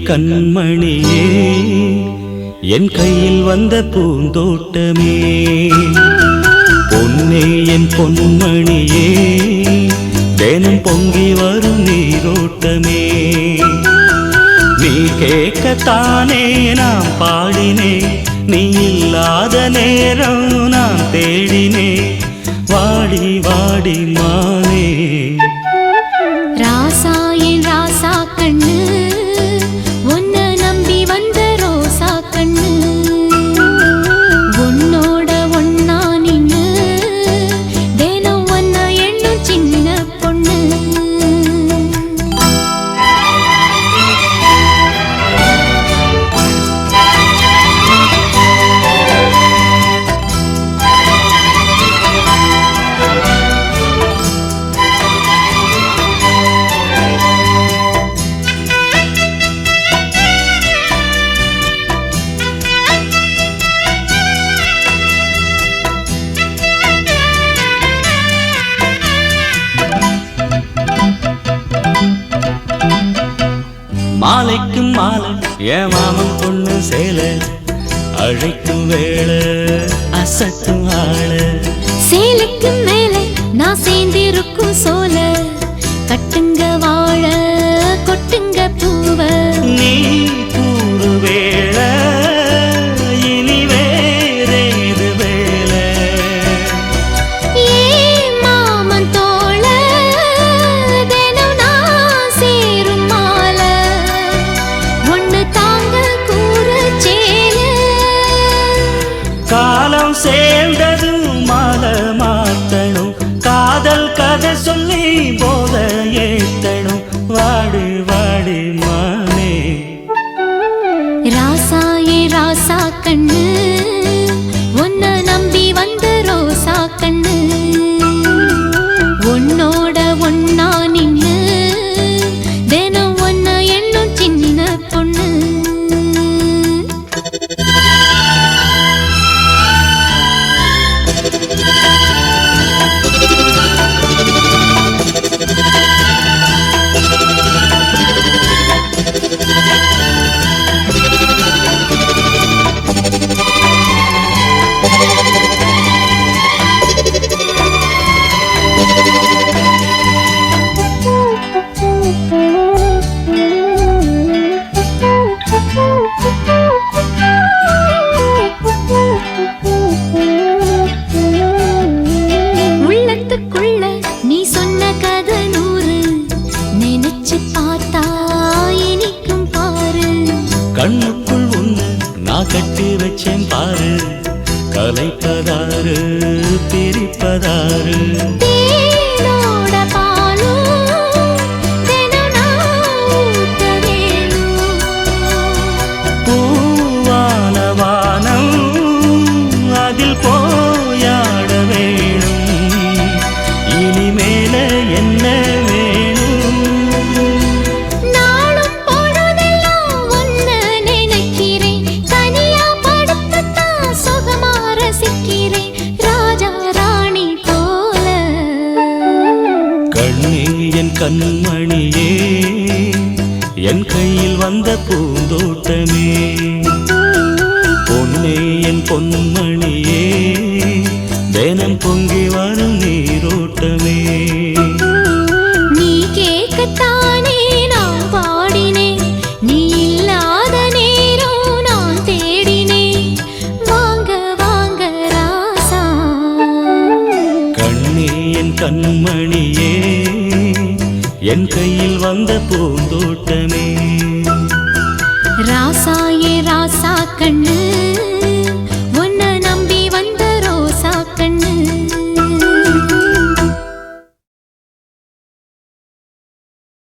கண்மணியே என் கையில் வந்த பூந்தோட்டமே பொன்னே என் பொன்மணியே தினம் பொங்கி வரும் நீரோட்டமே நீ கேட்கத்தானே நான் பாடினேன் நீ இல்லாத நேரம் நான் தேடினேன் வாடி வாடி மானே ராசா என் ராசா கண்ணு உன்னை நம்பி வந்த ரோசா கண்ணு உன்னோட ஒன்னா நின்னு தினம் ஒன்ன எண்ணும் சின்ன பொண்ணு மாலைக்கும் மாலை என் மாமன் பொண்ணு சேல அழைக்கும் வேளை அசத்தும் ஆள சேலைக்கு மேலே நான் சேர்ந்திருக்கும் சோல கட்டுங்க வாழ கொட்டுங்க பூவ நீ கூறு வேளை இனி வேறேது வேளை ஏ மாமன் தோள தினம் நான் சேரும் மால ஒண்ணு தாங்க கூற சேல காலம் சேர்ந்ததும் மாலை மாத்தணும் காதல் கதை சொல்லி போத ஏத்தணும் வாடி வாடி மானே ராசா ஏ ராசா கண்ணு உன்னை நம்பி வந்த ரோசா கண்ணு உன்னோட ஒன்னா நின்னு தினம் ஒன்ன எண்ணும் சின்ன பொண்ணு உள்ளத்துக்குள்ள நீ சொன்ன கதை நூறு நினைச்சு பார்த்தா இனிக்கும் பாரு கண்ணுக்குள் உன்னை நான் கட்டி வச்சேன் பாரு கலைப்பதாரு பிரிப்பதாரு தேனோட பாலும் தினம் நான் ஊத்த வேணும் பூவான வானம் அதில் போயாட வேணும் இனிமேல என்ன வேணும் நாளும் பொழுதெல்லாம் ஒன்ன நினைக்கிறேன் தனியா படுத்துத்தான் சுகமா ரசிக்கிறேன் ராஜா ராணி போல கண்ணே என் கண்மணியே என் கையில் வந்த பூந்தோட்டமே பொன்னே என் பொன்மணியே தினம் பொங்கி வரும் நீரோட்டமே நீ கேட்கத்தானே நான் பாடினேன் நீ இல்லாத நேரம் நான் தேடினேன் வாங்க வாங்க ராசா கண்ணே என் கண்மணியே என் கையில் வந்த பூந்தோட்டமே ராசா ஏ ராசா கண்ணு